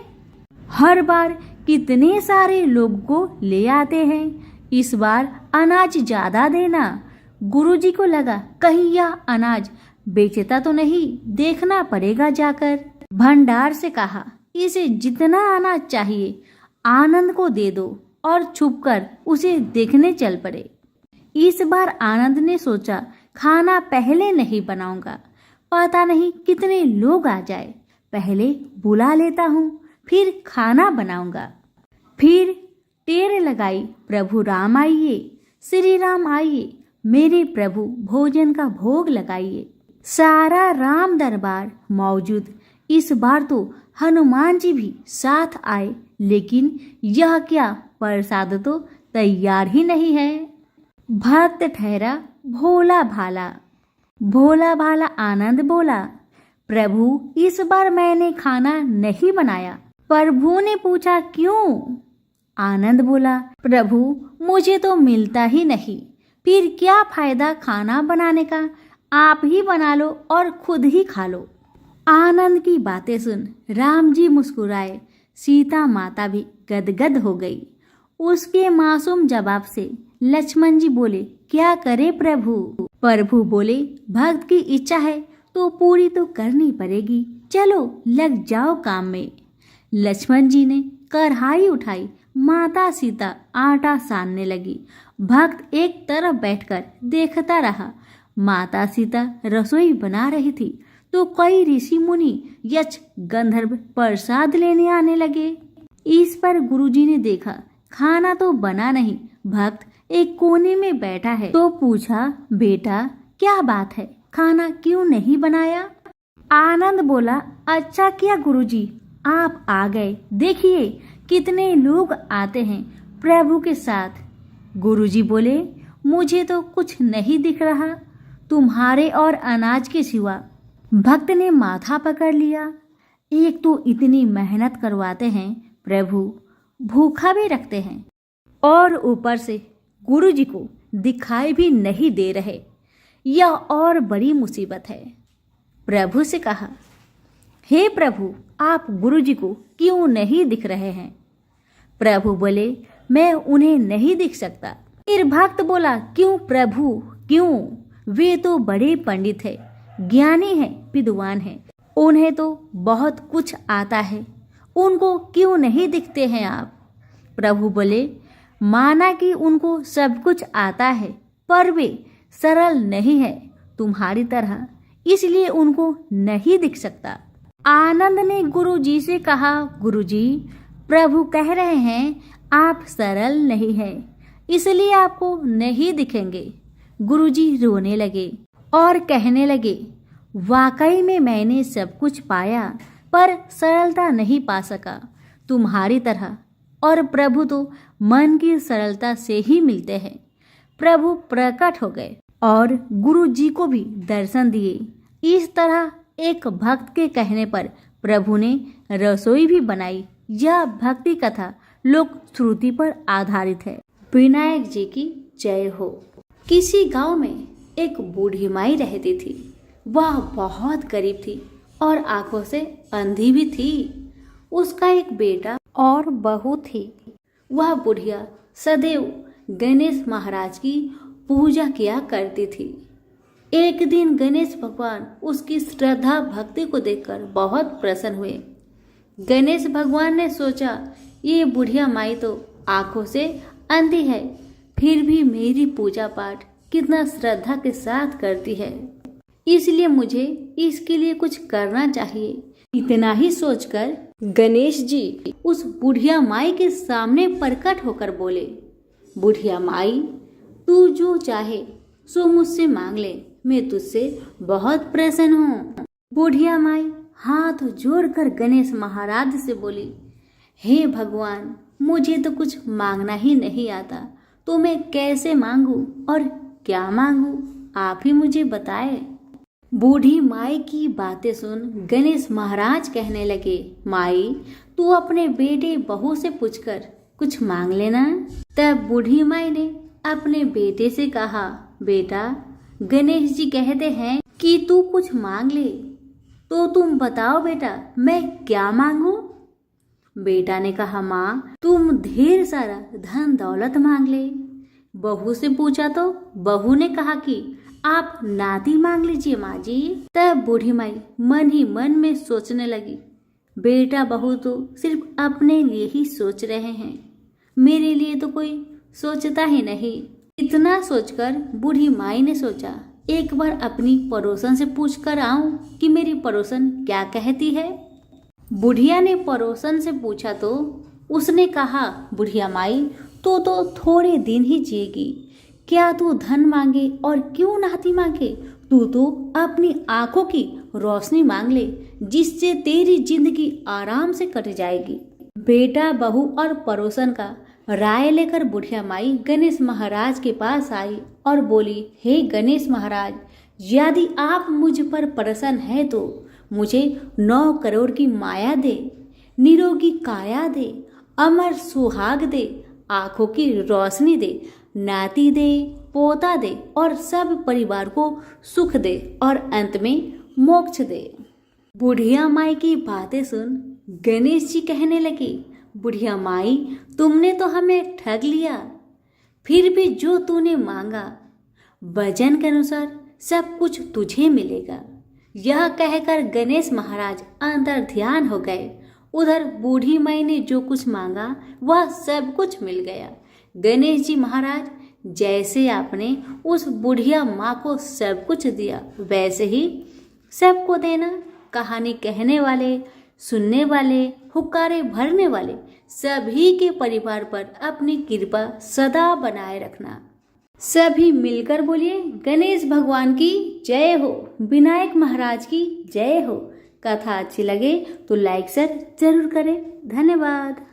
हर बार कितने सारे लोग को ले आते हैं, इस बार अनाज ज्यादा देना। गुरुजी को लगा कहीं यह अनाज बेचता तो नहीं, देखना पड़ेगा जाकर। भंडार से कहा, इसे जितना अनाज चाहिए आनंद को दे दो और छुपकर उसे देखने चल पड़े। इस बार आनंद ने सोचा, खाना पहले नहीं बनाऊंगा, पता नहीं कितने लोग आ जाए, पहले बुला लेता हूँ, फिर खाना बनाऊंगा। फिर टेर लगाई, प्रभु राम आइए, श्री राम आइए, मेरे प्रभु भोजन का भोग लगाइए। सारा राम दरबार मौजूद। इस बार तो हनुमान जी भी साथ आए, लेकिन यह क्या, प्रसाद तो तैयार ही नहीं है। भक्त ठहरा भोला भाला। भोला भाला आनंद बोला, प्रभु इस बार मैंने खाना नहीं बनाया। प्रभु ने पूछा क्यों? आनंद बोला, प्रभु मुझे तो मिलता ही नहीं, फिर क्या फायदा खाना बनाने का, आप ही बना लो और खुद ही खा लो। आनंद की बातें सुन राम जी मुस्कुराए, सीता माता भी गदगद हो गई। उसके मासूम जवाब से लक्ष्मण जी बोले, क्या करे प्रभु? प्रभु बोले, भक्त की इच्छा है तो पूरी तो करनी पड़ेगी, चलो लग जाओ काम में। लक्ष्मण जी ने कढ़ाई उठाई, माता सीता आटा सानने लगी। भक्त एक तरफ बैठकर देखता रहा। माता सीता रसोई बना रही थी तो कई ऋषि मुनि यक्ष गंधर्व प्रसाद लेने आने लगे। इस पर गुरुजी ने देखा खाना तो बना नहीं, भक्त एक कोने में बैठा है, तो पूछा, बेटा क्या बात है, खाना क्यों नहीं बनाया? आनंद बोला, अच्छा किया गुरुजी आप आ गए, देखिए कितने लोग आते हैं प्रभु के साथ। गुरुजी बोले, मुझे तो कुछ नहीं दिख रहा तुम्हारे और अनाज के सिवा। भक्त ने माथा पकड़ लिया, एक तो इतनी मेहनत करवाते हैं प्रभु, भूखा भी रखते हैं और ऊपर से गुरुजी को दिखाई भी नहीं दे रहे, यह और बड़ी मुसीबत है। प्रभु से कहा, हे प्रभु आप गुरुजी को क्यों नहीं दिख रहे हैं? प्रभु बोले, मैं उन्हें नहीं दिख सकता। फिर भक्त बोला, क्यों प्रभु क्यों? वे तो बड़े पंडित है, ज्ञानी है, विद्वान है, उन्हें तो बहुत कुछ आता है, उनको क्यों नहीं दिखते हैं आप? प्रभु बोले, माना कि उनको सब कुछ आता है, पर वे सरल नहीं है तुम्हारी तरह, इसलिए उनको नहीं दिख सकता। आनंद ने गुरुजी से कहा, गुरुजी प्रभु कह रहे हैं आप सरल नहीं हैं, इसलिए आपको नहीं दिखेंगे। गुरुजी रोने लगे और कहने लगे, वाकई में मैंने सब कुछ पाया पर सरलता नहीं पा सका तुम्हारी तरह, और प्रभु तो मन की सरलता से ही मिलते हैं। प्रभु प्रकट हो गए और गुरुजी को भी दर्शन दिए। इस तरह एक भक्त के कहने पर प्रभु ने रसोई भी बनाई। यह भक्ति कथा लोक श्रुति पर आधारित है। विनायक जी की जय हो। किसी गांव में एक बूढ़ी माई रहती थी। वह बहुत गरीब थी और आंखों से अंधी भी थी। उसका एक बेटा और बहू थी। वह बुढ़िया सदैव गणेश महाराज की पूजा किया करती थी। एक दिन गणेश भगवान उसकी श्रद्धा भक्ति को देखकर बहुत प्रसन्न हुए। गणेश भगवान ने सोचा, ये बुढ़िया माई तो आंखों से अंधी है, फिर भी मेरी पूजा पाठ कितना श्रद्धा के साथ करती है, इसलिए मुझे इसके लिए कुछ करना चाहिए। इतना ही सोचकर गणेश जी उस बुढ़िया माई के सामने प्रकट होकर बोले, बुढ़िया माई तू जो चाहे सो मुझसे मांग ले, मैं तुझसे बहुत प्रसन्न हूँ। बुढ़िया माई हाथ जोड़कर गणेश महाराज से बोली, हे भगवान मुझे तो कुछ मांगना ही नहीं आता, तो मैं कैसे मांगू और क्या मांगू, आप ही मुझे बताए। बूढ़ी माई की बातें सुन गणेश महाराज कहने लगे, माई तू अपने बेटे बहू से पूछकर कुछ मांग लेना। तब बूढ़ी माई ने अपने बेटे से कहा, बेटा गणेश जी कहते हैं कि तू कुछ मांग ले, तो तुम बताओ बेटा मैं क्या मांगू। बेटा ने कहा, माँ तुम ढेर सारा धन दौलत मांग ले। बहू से पूछा तो बहू ने कहा कि आप नाती मांग लीजिए माँ जी। तब बूढ़ी माई मन ही मन में सोचने लगी, बेटा बहू तो सिर्फ अपने लिए ही सोच रहे हैं, मेरे लिए तो कोई सोचता ही नहीं। इतना सोचकर बूढ़ी माई ने सोचा, एक बार अपनी पड़ोसन से पूछ कर आऊं कि मेरी पड़ोसन क्या कहती है। बुढ़िया ने पड़ोसन से पूछा तो उसने कहा, बुढ़िया माई तो थोड़े दिन ही जिएगी, क्या तू धन मांगे और क्यों नाती मांगे? तू तो अपनी आंखों की रोशनी मांग ले, जिससे तेरी जिंदगी आराम से कट जाएगी। बेटा, बहू और पड़ोसन का राय लेकर बुढ़िया माई गणेश महाराज के पास आई और बोली, हे गणेश महाराज, यदि आप मुझ पर प्रसन्न है तो मुझे 9 करोड़ की माया दे, निरोगी काया दे, अमर सुहाग दे, आंखों की रोशनी दे, नाती दे, पोता दे और सब परिवार को सुख दे और अंत में मोक्ष दे। बुढ़िया माई की बातें सुन गणेश जी कहने लगे, बुढ़िया माई, तुमने तो हमें ठग लिया। फिर भी जो तूने मांगा वजन के अनुसार सब कुछ तुझे मिलेगा। यह कहकर गणेश महाराज अंदर ध्यान हो गए। उधर बूढ़ी माई ने जो कुछ मांगा वह सब कुछ मिल गया। गणेश जी महाराज, जैसे आपने उस बुढ़िया माँ को सब कुछ दिया वैसे ही सबको देना। कहानी कहने वाले, सुनने वाले, हुक्कारे भरने वाले सभी के परिवार पर अपनी कृपा सदा बनाए रखना। सभी मिलकर बोलिए, गणेश भगवान की जय हो, विनायक महाराज की जय हो। कथा अच्छी लगे तो लाइक शेयर जरूर करें। धन्यवाद।